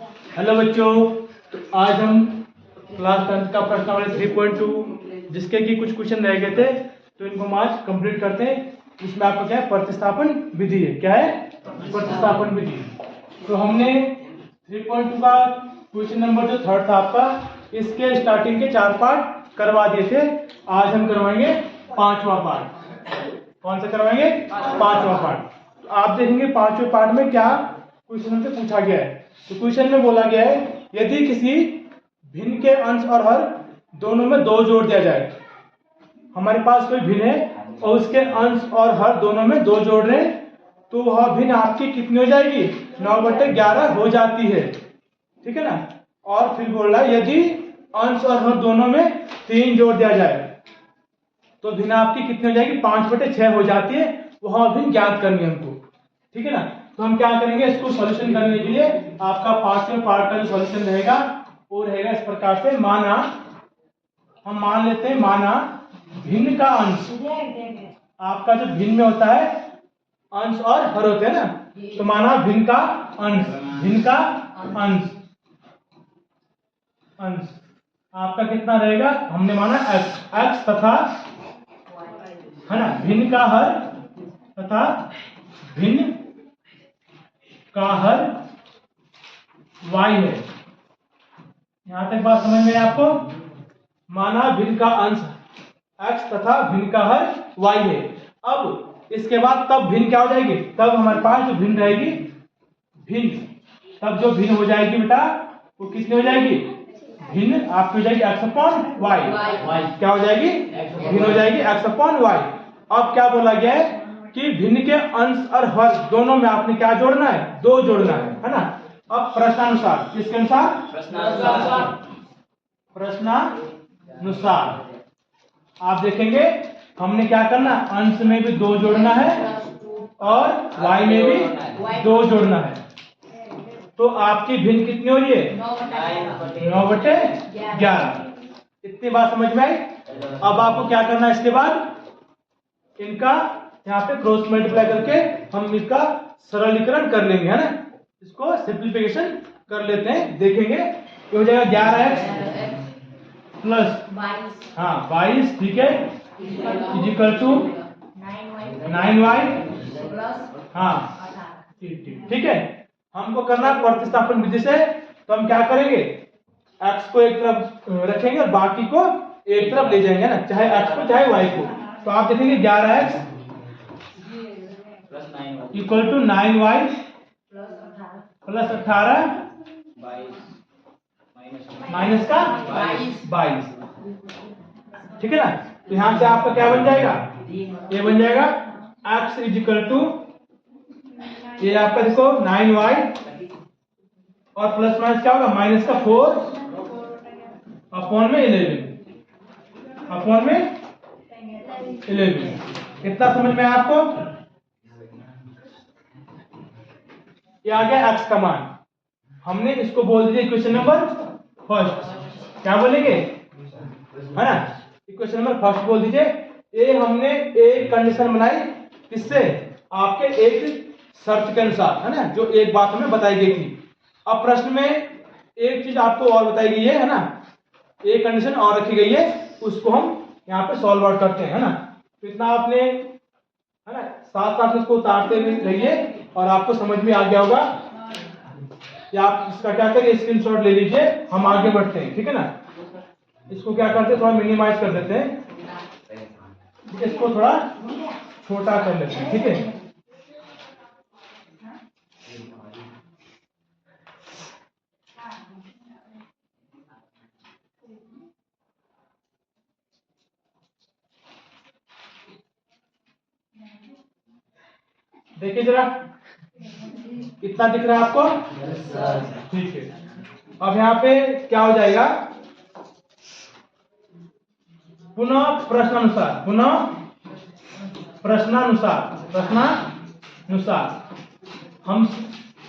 Hello बच्चों, तो आज हम क्लास 10 का प्रश्नावली 3.2 जिसके कि कुछ क्वेश्चन रह गए थे, तो इनको हम आज कंप्लीट करते हैं। इसमें आपको क्या है, प्रतिस्थापन विधि है। क्या है? प्रतिस्थापन विधि। तो हमने 3.2 का क्वेश्चन नंबर जो थर्ड था आपका, इसके स्टार्टिंग के 4 पार्ट करवा दिए थे। आज हम करवाएंगे 5वां पार्ट। कौन सा करवाएंगे? 5वां पार्ट। तो आप देखेंगे 5वें पार्ट में क्या क्वेश्चन हमसे पूछा गया है। तो क्वेश्चन में बोला गया है, यदि किसी भिन्न के अंश और हर दोनों में 2 जोड़ दिया जाए। हमारे पास कोई भिन्न है और उसके अंश और हर दोनों में 2 जोड़ रहे हैं, तो वह भिन्न आपकी कितनी हो जाएगी? 9/11 हो जाती है। ठीक है ना। और फिर बोल रहा है, यदि अंश और हर दोनों में 3 जोड़ दिया जाए तो भिन्न आपकी कितनी हो जाएगी? 5/6 हो जाती है। वह भिन्न ज्ञात करनी है हमको। ठीक है ना। तो हम क्या करेंगे, इसको सॉल्यूशन करने के लिए आपका 5वें पार्ट का जो सॉल्यूशन रहेगा वो रहेगा इस प्रकार से। माना, हम मान लेते हैं, माना भिन्न का अंश, आपका जो भिन्न में होता है अंश और हर होते हैं ना, तो माना भिन्न का अंश, भिन्न का अंश अंश आपका कितना रहेगा? हमने माना x तथा, है ना, भिन्न का हर तथा भिन्न का हर y है। यहां तक बात समझ में आपको? माना भिन्न का अंश x तथा भिन्न का हर y है। अब इसके बाद तब भिन्न क्या हो जाएगी? तब हमारे पास जो भिन्न रहेगी, भिन्न, तब जो भिन्न हो जाएगी बेटा वो कितनी हो जाएगी? भिन्न आपकी हो जाएगी x/y। क्या हो जाएगी? भिन्न हो जाएगी x/y। अब क्या बोला गया है कि भिन्न के अंश और हर दोनों में आपने क्या जोड़ना है? 2 जोड़ना है ना। अब प्रश्नानुसार, किसके अनुसार? प्रश्नानुसार आप देखेंगे हमने क्या करना, अंश में भी 2 जोड़ना है और y में भी 2 जोड़ना है। तो आपकी भिन्न कितनी हो रही है? 9/11। इतनी बात समझ में आई? अब आपको क्या करना है, इसके बाद इनका यहाँ पे क्रॉस मल्टीप्लाई करके हम इसका सरलीकरण कर लेंगे, है ना। इसको सिंप्लीफिकेशन कर लेते हैं, देखेंगे। ये हो जाएगा 11x प्लस 22, ठीक है, इजिकल टू 9y, हाँ ठीक है। हमको करना प्रतिस्थापन विधि से। तो हम क्या करेंगे, x को एक तरफ रखेंगे और बाकी को एक तरफ ले जाएंगे ना, चाहे x को चाहे y को। तो आप देखेंगे 11x equal to 9y plus 18 minus का 22। ठीक है ना। तो यहां से आपका क्या बन जाएगा? ये बन जाएगा x इजिकल टू, ये आपका देखो 9y और प्लस माइनस क्या होगा? माइनस का 4 अपॉन में 11 अपॉन में 11। कितना समझ में आपको? ये आ गया x का मान। हमने इसको बोल दिया इक्वेशन नंबर फर्स्ट। क्या बोलेंगे, है ना? इक्वेशन नंबर फर्स्ट बोल दीजिए। ये हमने एक कंडीशन बनाई, किससे? आपके एक शर्त के अनुसार, है ना, जो एक बात हमें बताई गई थी। अब प्रश्न में एक चीज आपको और बताई गई है ना, एक कंडीशन और रखी गई है, उसको हम यहाँ पे सॉल्व आउट करते हैं, है ना। तो इतना आपने, है ना, साथ साथ इसको उतारते रहिए और आपको समझ में आ गया होगा। या आप इसका क्या करिए, स्क्रीनशॉट ले लीजिए, हम आगे बढ़ते हैं। ठीक है ना। इसको क्या करते हैं, थोड़ा मिनिमाइज कर देते हैं, इसको थोड़ा छोटा कर लेते हैं। ठीक है। देखिए जरा, इतना दिख रहा है आपको? ठीक है। अब यहाँ पे क्या हो जाएगा, पुनः प्रश्नानुसार, पुनः प्रश्नानुसार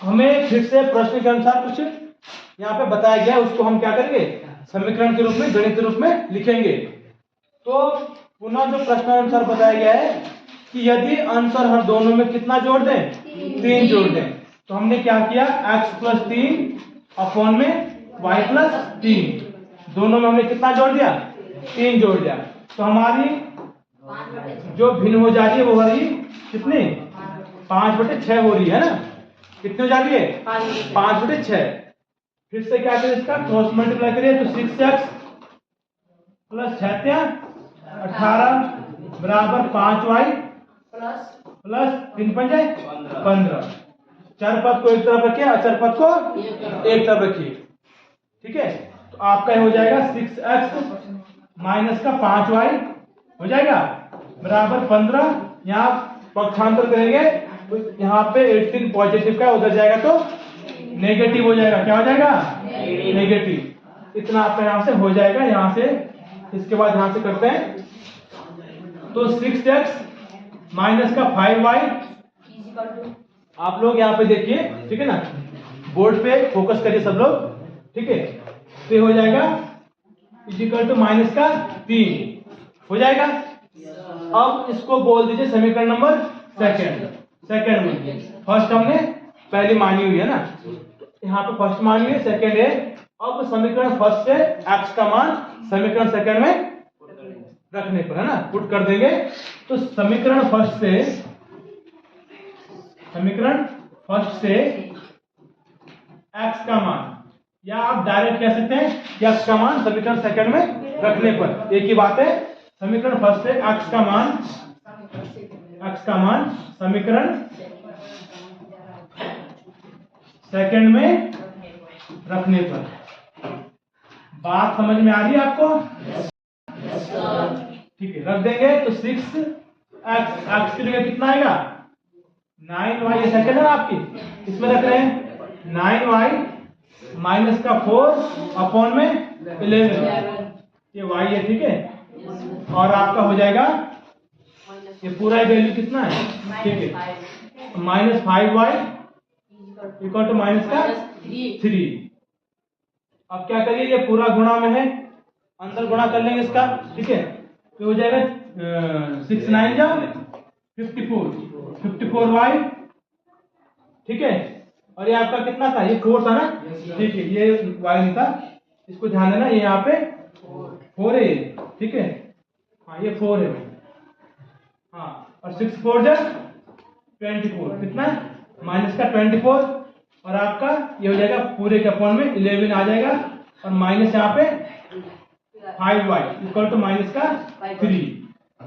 हमें फिर से प्रश्न के अनुसार कुछ यहाँ पे बताया गया है, उसको हम क्या करेंगे, समीकरण के रूप में, गणित के रूप में लिखेंगे। तो पुनः जो प्रश्नानुसार बताया गया है कि यदि अंश और हर दोनों में कितना जोड़ दें? 3 जोड़ दें। तो हमने क्या किया, x + 3 अपॉन में y प्लस 3, दोनों में हमने कितना जोड़ दिया, 3 जोड़ दिया। तो हमारी जो भिन्न हो जा रही है वो हो रही कितनी, 5/6 हो रही है ना। कितनी हो जा रही है, 5/6। फिर से क्या करें, इसका क्रॉस मल्टीप्लाई करिए तो 6x प्लस 6 18 बराबर 5y प्लस 3 पंजे 15। चर पद को एक तरफ रखिए, अचर पद को एक तरफ रखिए। ठीक है, तो आपका हो जाएगा 6x माइनस का 5y हो जाएगा बराबर 15। यहाँ पक्षांतर करेंगे तो यहाँ पे 18 पॉजिटिव का उधर जाएगा तो नेगेटिव हो जाएगा। क्या हो जाएगा, नेगेटिव। इतना आपका यहाँ से हो जाएगा। यहाँ से इसके बाद यहाँ से करते हैं तो 6x माइनस का 5y। आप लोग यहाँ पे देखिए, ठीक है ना, बोर्ड पे फोकस करिए सब लोग। ठीक है, तो ये हो जाएगा इक्वल टू माइनस का 3 हो जाएगा। अब इसको बोल दीजिए समीकरण नंबर सेकंड में। फर्स्ट हमने पहली मानी हुई है ना, यहाँ पे फर्स्ट मानी हुई है, सेकंड है। अब समीकरण फर्स्ट से x का मान समीकरण सेकंड में रखने पर, है ना, पुट कर देंगे। तो समीकरण फर्स्ट से x का मान, या आप डायरेक्ट कह सकते हैं कि x का मान समीकरण सेकंड में रखने पर एक ही बात है। समीकरण फर्स्ट से x का मान समीकरण सेकंड में रखने पर। बात समझ में आ रही है आपको? ठीक है, रख देंगे तो 6x की जगह कितना आएगा, 9y। ये सेकंड है ना आपकी, इसमें रख रहे हैं 9y माइनस का 4 अपॉन में 11। ये y है, ठीक है। और आपका हो जाएगा ये पूरा वैल्यू कितना है, ठीक है, minus 5y equal to minus का 3। अब क्या करिए, ये पूरा गुणा में है, अंदर गुणा कर लेंगे इसका। ठीक है, तो हो जाएगा 6 9 जा 54y। ठीक है, और ये आपका कितना था, ये 4 था ना, ठीक है, ये y नहीं था, इसको ध्यान देना। ये यहाँ पे 4 है, ठीक है, हाँ ये 4 है, हाँ। और 6 4 जा 24, कितना माइनस का 24। और आपका ये हो जाएगा पूरे के अपॉन में 11 आ जाएगा, और माइनस यहाँ पे 5y इक्वल टू माइनस का 3।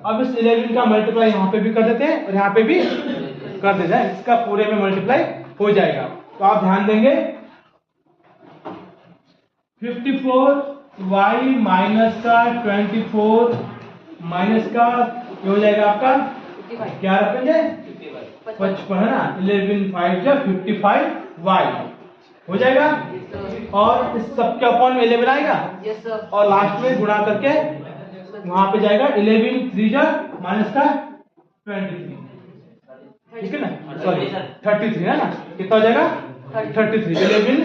अब इस 11 का मल्टीप्लाई यहाँ पे भी कर देते हैं और यहाँ पे भी कर देते हैं, इसका पूरे में मल्टीप्लाई हो जाएगा। तो आप ध्यान देंगे 54y माइनस का 24 माइनस का ये हो जाएगा आपका क्या रखेंगे 55, है ना, 11 5 जा 55y हो जाएगा। और इस सब के अपॉन में 11 आएगा, और लास्ट में गुणा करके वहां पे जाएगा 11 3 जा माइनस का 23, ठीक है ना, सॉरी 33, है ना, कितना हो जाएगा 33, 11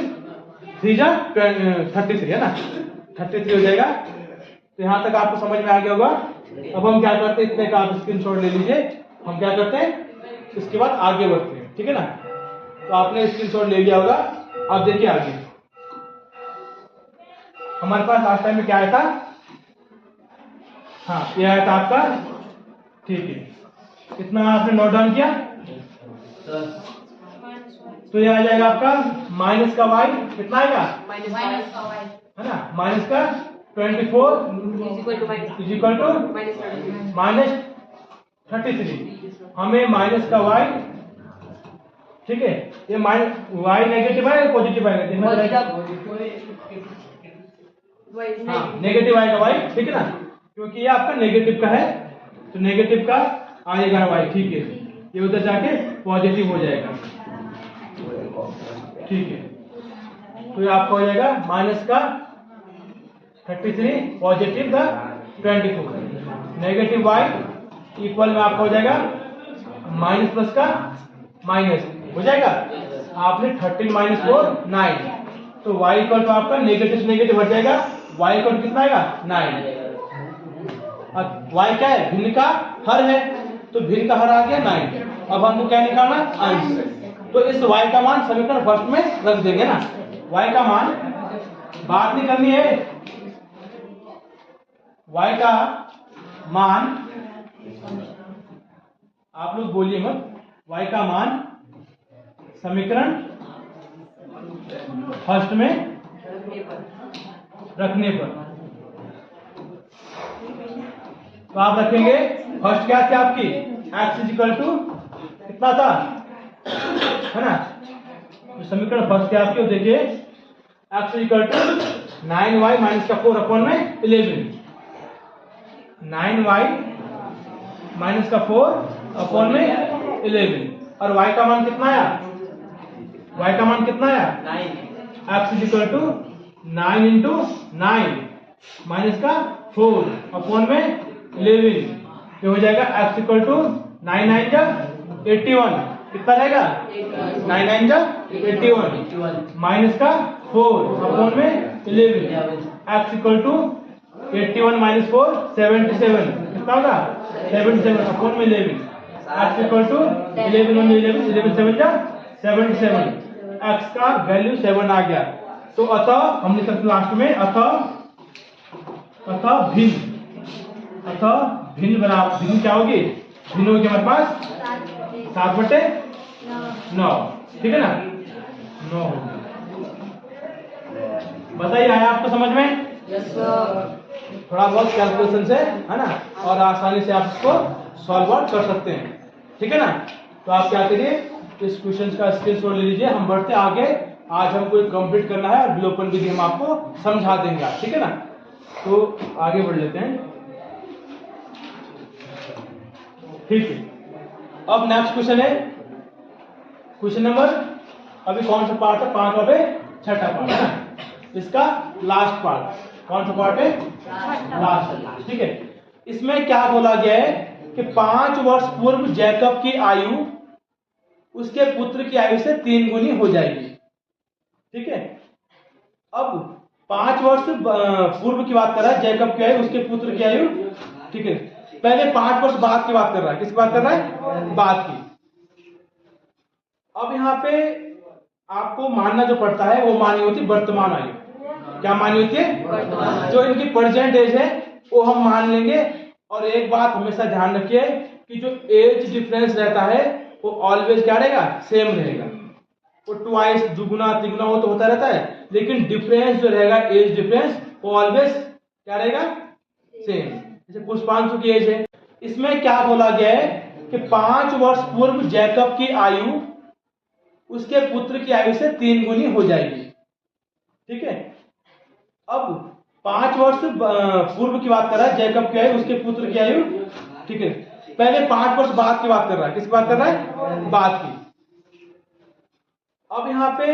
3 जा 33, है ना, 33 हो जाएगा। तो यहाँ तक आपको समझ में आ गया होगा। अब हम क्या करते हैं, इतने का आप स्क्रीनशॉट ले लीजिए। हम क्या करते हैं, इसके बाद आगे बढ़ते हैं, ठीक है ना। तो आपने स्क्रीनशॉट ले लिया होगा। अब देखिए आगे हमारे पास लास्ट टाइम में क्या आया था, हाँ ये आया था आपका, ठीक है, कितना आपने नोट डाउन किया, तो ये आ जाएगा आपका माइनस का y, कितना आएगा है ना, माइनस का 24 इक्वल टू माइनस 33। हमें माइनस का y, ठीक है, ये माइनस y नेगेटिव है या पॉजिटिव आएगा, हाँ नेगेटिव आएगा y, ठीक है ना, क्योंकि ये आपका नेगेटिव का है, तो नेगेटिव का आएगा y, ठीक है, ये उधर जाके पॉजिटिव हो जाएगा, ठीक है। तो ये आपका हो जाएगा माइनस का 33 पॉजिटिव का 24, नेगेटिव y इक्वल में आपका हो जाएगा माइनस प्लस का माइनस हो जाएगा। आपने 13 माइनस 4 9, तो y इक्वल टू आपका नेगेटिव से नेगेटिव हट जाएगा, y इक्वल कितना आएगा 9। अब y क्या है, भिन्न का हर है, तो भिन्न का हर आ गया 9। अब हमको क्या निकालना, अंश। तो इस y का मान समीकरण फर्स्ट में रख देंगे ना, y का मान, बात नहीं करनी है, y का मान, आप लोग बोलिए मत, y का मान समीकरण फर्स्ट में रखने पर, तो आप रखेंगे फर्स्ट क्या थी आपकी, x इजिकल टू कितना था, है ना, तो समीकरण फर्स्ट क्या आपकी, देखिए x equal to 9y minus का 4 अपॉन में 11, 9y माइनस का 4 अपॉन में 11, और y का मान कितना आया, y का मान कितना आया 9, x equal to 9 into 9 minus का 4 अपॉन में 11, ये हो जाएगा x इक्वल टू 9 9 जा 81, कितना रहेगा 9 9 जा 81 माइनस का 4 अपॉन में 11, x इक्वल टू 81 माइनस 4 77, कितना होगा 77 अपॉन में 11, x इक्वल टू 11 11 7 जा 77, x का वैल्यू 7 आ गया। तो अतः हम लिख सकते लास्ट में अतः भिन्न बराबर, भिन्न क्या होगी, भिन्न होगी हमारे पास 7/9, ठीक है ना, 9 होगी। बताइए आया आपको समझ में? Yes sir. थोड़ा बहुत कैलकुलेशन से, है ना, और आसानी से आप इसको सॉल्व आउट कर सकते हैं, ठीक है ना। तो आप क्या करिए, इस क्वेश्चन का स्क्रीनशॉट ले लीजिए, हम बढ़ते आगे। आज हमको कंप्लीट करना है और विलोपन विधि हम आपको समझा देंगे, ठीक है ना। तो आगे बढ़ लेते हैं, ठीक है। अब नेक्स्ट क्वेश्चन है, क्वेश्चन नंबर, अभी कौन सा पार्ट है, 5वां पे 6ठा पार्ट है ना, इसका लास्ट पार्ट, कौन सा पार्ट है, लास्ट, ठीक है। इसमें क्या बोला गया है कि 5 वर्ष पूर्व जैकब की आयु उसके पुत्र की आयु से 3 गुनी हो जाएगी, ठीक है। अब 5 वर्ष पूर्व की बात कर रहा है, जैकब की आयु उसके पुत्र की आयु, ठीक है। पहले 5 वर्ष बाद की बात कर रहा है, किसकी बात कर रहा है, बाद की। अब यहाँ पे आपको मानना जो पड़ता है वो मानी होती वर्तमान आयु, क्या मानी होती है, जो इनकी प्रेजेंट एज है वो हम मान लेंगे। और एक बात हमेशा ध्यान रखिए कि जो एज डिफरेंस रहता है वो ऑलवेज क्या रहेगा, सेम रहेगा। वो ट्वाइस, दुगुना तिगुना वो तो होता रहता है, लेकिन डिफरेंस जो रहेगा, एज डिफरेंस, वो ऑलवेज क्या रहेगा, सेम। जैसे पुष्पांशु की एज है, इसमें क्या बोला गया है कि 5 वर्ष पूर्व जैकब की आयु उसके पुत्र की आयु से 3 गुनी हो जाएगी, ठीक है। अब 5 वर्ष पूर्व की बात कर रहा है, जैकब की आयु उसके पुत्र की आयु, ठीक है। पहले 5 वर्ष बाद की बात कर रहा है, किसकी बात कर रहा है, बाद की। अब यहाँ पे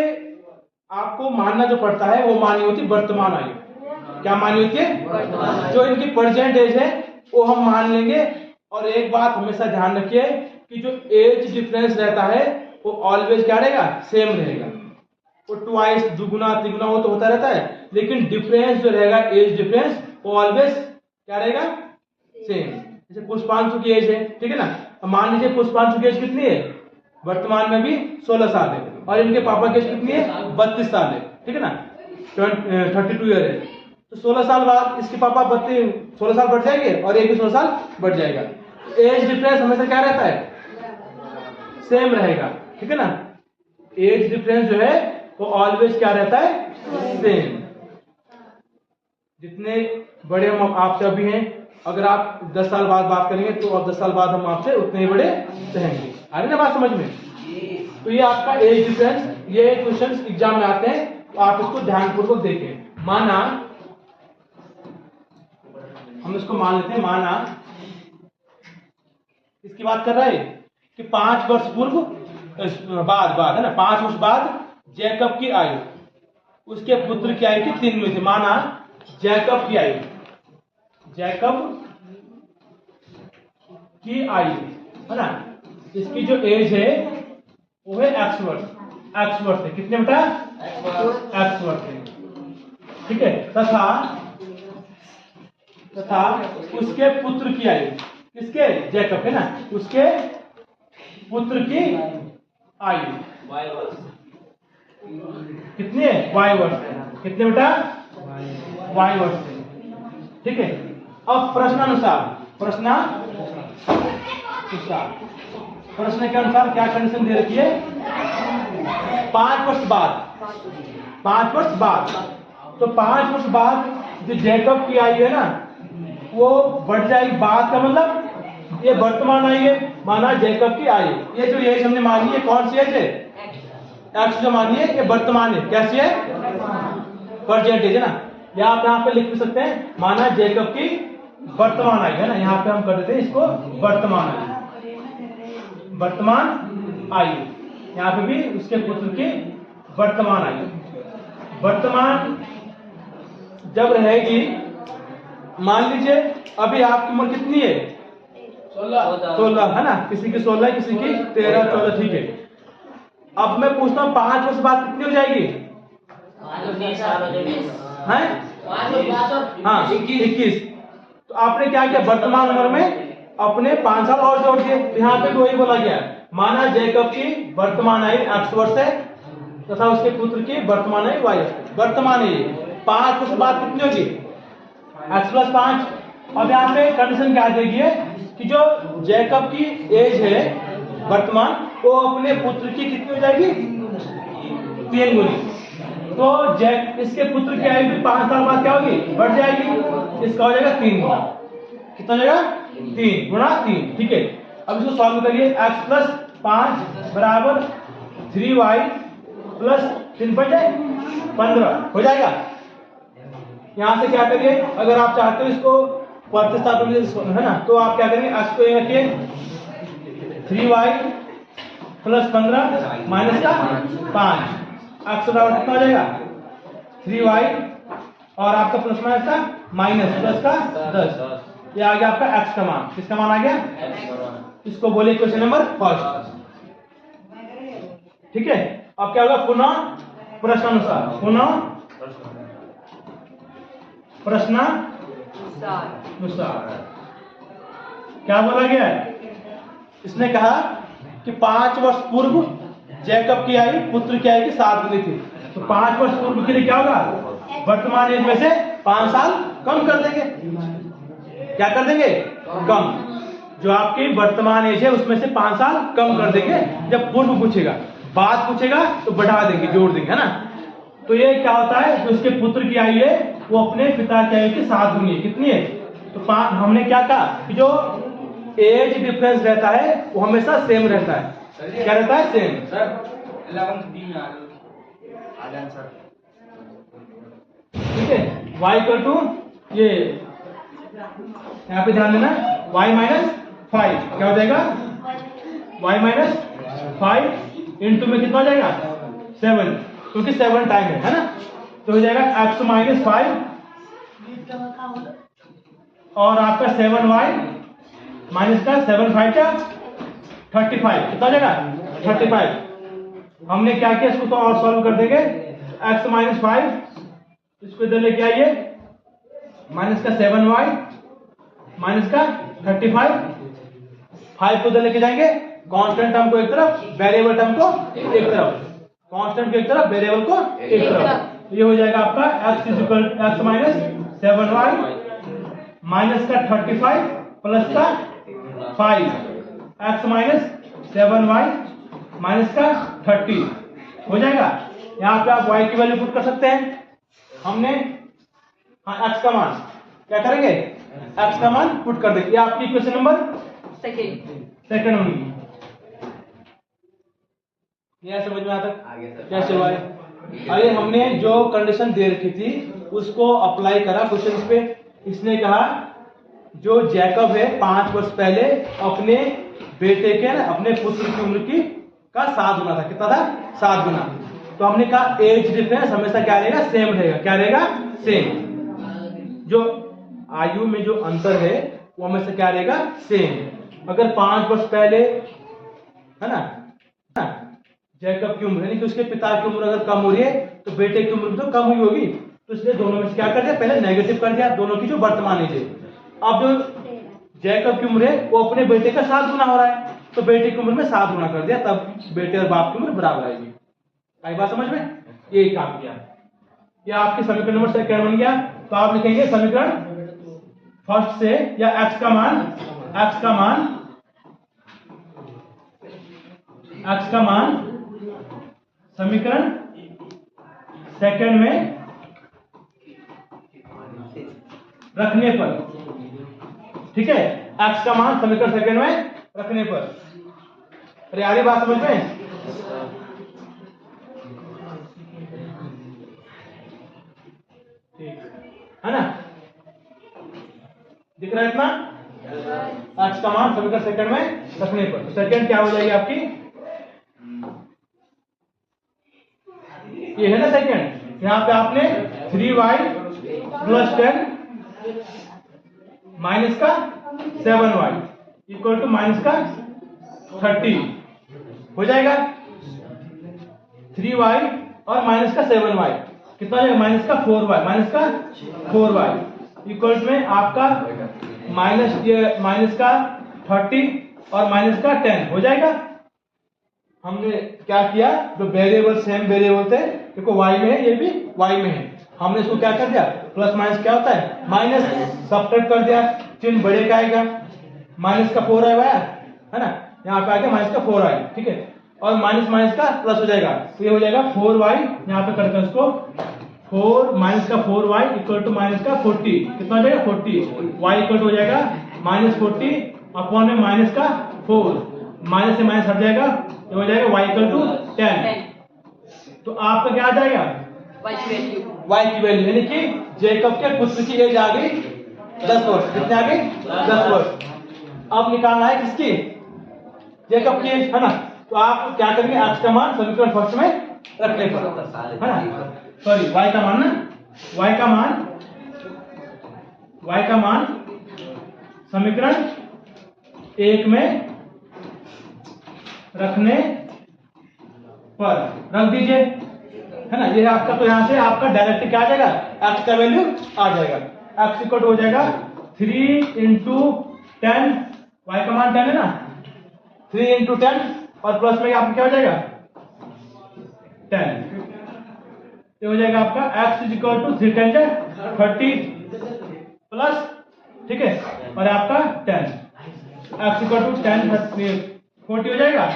आपको मानना जो पड़ता है वो मानी होती वर्तमान आयु, क्या मानी होती है, जो इनकी प्रेजेंट एज है वो हम मान लेंगे। और एक बात हमेशा ध्यान रखिए कि जो एज डिफरेंस रहता है वो ऑलवेज क्या रहेगा, सेम रहेगा। वो ट्वाइस, दुगुना तिगुना वो तो होता रहता है, लेकिन डिफरेंस जो रहेगा, एज डिफरेंस, वो ऑलवेज क्या रहेगा, सेम। जैसे पुष्पांशु की एज है, ठीक है ना, मान लीजिए पुष्पांशु की एज कितनी है, वर्तमान में भी 16 साल है, और इनके पापा की एज कितनी है, 32 साल है, ठीक है ना, 32 ईयर है। तो 16 साल बाद इसके पापा 16 साल बढ़ जाएंगे और ये भी 16 साल बढ़ जाएगा। एज डिफरेंस हमेशा क्या रहता है, सेम रहेगा, ठीक है ना। एज डिफरेंस जो है वो ऑलवेज क्या रहता है, सेम। जितने बड़े हम आपसे अभी हैं, अगर आप 10 साल बाद बात करेंगे तो अब 10 साल बाद हम आपसे उतने ही बड़े रहेंगे। आ रही ना बात समझ में? तो ये आपका एज डिफरेंस, ये क्वेश्चंस एग्जाम में आते हैं, तो आप इसको ध्यानपूर्वक देखें। माना, हम इसको मान लेते हैं, माना इसकी बात कर रहा है कि 5 वर्ष पूर्व बाद है ना, 5 वर्ष बाद जैकब की आयु उसके पुत्र की आयु की 3 गुनी थी। माना जैकब की आयु, जैकब की आयु, है ना, इसकी जो एज है वो है x वर्ष, x वर्ष है, कितने बेटा, x वर्ष है, ठीक है। तथा उसके पुत्र की आयु, किसके, जैकब है ना, उसके पुत्र की आयु, कितने वाई वर्ष है, कितने बेटा वाई वर्ष है। ठीक है, अब प्रश्नानुसार प्रश्न के अनुसार क्या कंडीशन दे रखी है, 5 वर्ष बाद तो 5 वर्ष बाद जो जैकब की आयु है ना वो बढ़ जाएगी। बाद का मतलब ये वर्तमान आयु है, माना जैकब की आयु, ये जो एज हमने मानी है कौन सी एज है, एक्स जो मानी है ये वर्तमान है, कैसी है प्रेजेंट एज है ना। या आप यहाँ पे लिख भी सकते हैं माना जैकब की वर्तमान आयु है ना, यहाँ पे हम कर देते हैं इसको वर्तमान आयु, यहाँ पे भी उसके पुत्र की वर्तमान आयु। वर्तमान जब रहेगी, मान लीजिए अभी आपकी उम्र कितनी है 16 है ना, किसी की 16 किसी की 13 14, ठीक है। अब मैं पूछता हूँ 5 वर्ष बाद कितनी हो जाएगी, हाँ 21। तो आपने क्या किया, वर्तमान उम्र में अपने 5 साल और जोड़ दिए। यहाँ पे भी वही बोला गया, माना जैकब की वर्तमान आयु x वर्ष है तथा उसके पुत्र की वर्तमान आयु y वर्तमान है। 5 वर्ष बाद कितनी होगी x + 5। अब यहाँ पे कंडीशन क्या देगी है कि जो जैकब की एज है वर्तमान वो अपने पुत्र की कितनी हो जाएगी 3 गुनी। तो इसके पुत्र की आयु भी 5 साल बाद क्या होगी बढ़ जाएगी, इसका हो जाएगा 3 गुना। कितना हो जाएगा 3 गुना 3। ठीक है, अब इसको सॉल्व करिए, x + 5 बराबर 3y + 3 बच जाए 15 हो जाएगा। यहाँ से क्या करिए, अगर आप चाहते हो इसको प्रतिस्थापन है ना, तो आप क्या करेंगे, x को रखिए 3y + 15 माइनस का 5, x बराबर कितना हो जाएगा 3y और आपका प्लस माइनस का माइनस प्लस का 10, ये आ गया आपका x का मान। किसका मान आ गया, इसको बोलिए क्वेश्चन नंबर फर्स्ट। ठीक है, अब क्या होगा, पुनः प्रश्नानुसार क्या बोला गया है, इसने कहा कि 5 वर्ष पूर्व जैकब की आयु पुत्र की आयु की 7 गुनी थी। तो 5 वर्ष पूर्व के लिए क्या होगा, वर्तमान एज में से 5 साल कम कर देंगे। क्या कर देंगे, कम। जो आपकी वर्तमान एज है उसमें से 5 साल कम कर देंगे। जब पूर्व पूछेगा, बाद पूछेगा तो बढ़ा देंगे, जोड़ देंगे, है ना। तो ये क्या होता है, जो उसके पुत्र की आयु है वो अपने पिता की आयु की 7 गुनी है। कितनी है, तो हमने क्या कहा कि जो एज डिफरेंस रहता है वो हमेशा सेम रहता है। क्या रहता है, सेम। ठीक है, y = ये यहाँ पे ध्यान देना, y - 5 क्या हो जाएगा, y - 5 इंटू में कितना हो जाएगा 7, क्योंकि 7 टाइम है ना। तो हो जाएगा x - 5 और आपका 7y माइनस का 7 5 का 35, कितना हो जाएगा 35। हमने क्या किया, इसको तो और सॉल्व कर देंगे, x - 5 इसको इधर लेके आइए, माइनस का 7y माइनस का 35, 5 को इधर लेके जाएंगे, कांस्टेंट टर्म को एक तरफ, वेरिएबल टर्म को एक तरफ, कांस्टेंट को एक तरफ, वेरिएबल को एक तरफ। ये हो जाएगा आपका x - 7y माइनस का 35 प्लस का 5, x - 7y माइनस का 30 हो जाएगा। यहाँ पे आप y की वैल्यू पुट कर सकते हैं। हमने x का मान क्या करेंगे, x का मान पुट कर देंगे। ये आपकी क्वेश्चन नंबर सेकंड होगी। यह समझ में आता कैसे हुआ है। अरे हमने जो कंडीशन दे रखी थी उसको अप्लाई करा क्वेश्चन पे। इसने कहा जो जैकब है 5 वर्ष पहले अपने बेटे के ना, अपने पुत्र की उम्र की का 7 गुना था। कितना था, 7 गुना। तो हमने कहा एज डिफरेंस हमेशा क्या रहेगा, सेम रहेगा। क्या रहेगा, सेम। जो आयु में जो अंतर है वो हमेशा क्या रहेगा, सेम। अगर 5 वर्ष पहले है ना जैकब की उम्र यानी कि उसके पिता की उम्र अगर कम हो रही है तो बेटे की उम्र तो कम हुई होगी। तो इसलिए दोनों में से क्या कर दिया, पहले नेगेटिव कर दिया दोनों की जो वर्तमान एज है। अब जो जैकब की उम्र है वो अपने बेटे का 7 गुना हो रहा है, तो बेटे की उम्र में 7 गुना कर दिया, तब बेटे और बाप की उम्र बराबर आएगी। आई बात समझ में? ये काम किया, ये आपके समीकरण नंबर सेकंड बन गया। तो आप लिखेंगे समीकरण फर्स्ट से या x का मान समीकरण सेकंड में रखने पर, ठीक है, x का मान समीकरण सेकंड में रखने पर। अरे यार ये बात समझ में? ठीक है ना, दिख रहा है इतना? x का मान समीकरण सेकंड में रखने पर सेकंड क्या हो जाएगी आपकी, ये है ना सेकंड। यहां पे आपने 3y + 10 माइनस का 7y इक्वल टू माइनस का 30 हो जाएगा। 3y और माइनस का 7y कितना हो जाएगा, माइनस का 4y इक्वल में आपका माइनस का 30 और माइनस का 10 हो जाएगा। हमने क्या किया, जो वेरिएबल सेम वेरिएबल थे, देखो y में है, ये भी y में है, हमने इसको क्या कर दिया, प्लस माइनस क्या होता है माइनस, सब्ट्रैक्ट कर दिया, चिन्ह बड़े का आएगा, माइनस का 4 आया है ना, यहाँ पे आ गया माइनस का 4 आई, ठीक है, और माइनस माइनस का प्लस हो जाएगा, तो ये हो जाएगा 4y, यहाँ पे करके उसको 4 माइनस का 4y इक्वल टू माइनस का 40, कितना हो जाएगा 40, y इक्वल टू हो जाएगा माइनस 40 अपॉन में माइनस का 4, माइनस से माइनस हट जाएगा, ये हो जाएगा y इक्वल टू 10। तो आपका क्या आ जाएगा, y की वैल्यू, यानी कि जेकब के पुत्र की एज आ गई 10 वर्ष, कितने आ गई 10 वर्ष। अब निकालना है किसकी, जेकब की एज, है ना। तो आप क्या करेंगे, x का मान समीकरण फर्स्ट में रखने पर, है ना, सॉरी y का मान ना, y का मान समीकरण 1 में रखने पर रख दीजिए, है ना। ये आपका, तो यहां से आपका डायरेक्ट क्या आ जाएगा, x का वैल्यू आ जाएगा, x इक्वल हो जाएगा 3 इंटू 10, y का मान 10 है ना, 3 इंटू 10 और प्लस में आपका क्या हो जाएगा 10, ये हो जाएगा आपका x इक्वल टू 3 10 30 प्लस, ठीक है, और आपका 10, x इक्वल टू 10 40 हो जाएगा।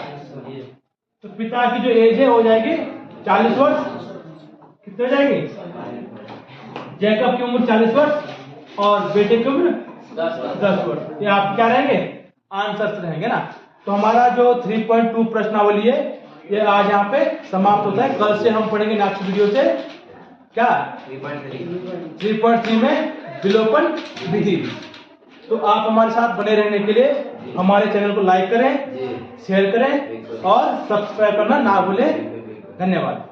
तो पिता की जो एज है हो जाएगी 40 वर्ष, कितनी हो जाएगी, जैकब की उम्र 40 वर्ष और बेटे की उम्र 10 वर्ष। ये आप क्या रहेंगे, आंसर्स रहेंगे ना। तो हमारा जो 3.2 प्रश्नावली है ये आज यहाँ पे समाप्त होता है। कल से हम पढ़ेंगे नेक्स्ट वीडियो से क्या 3.3 में विलोपन विधि। तो आप हमारे साथ बने रहने के लिए हमारे चैनल को लाइक करें, शेयर करें और सब्सक्राइब करना ना भूलें। धन्यवाद।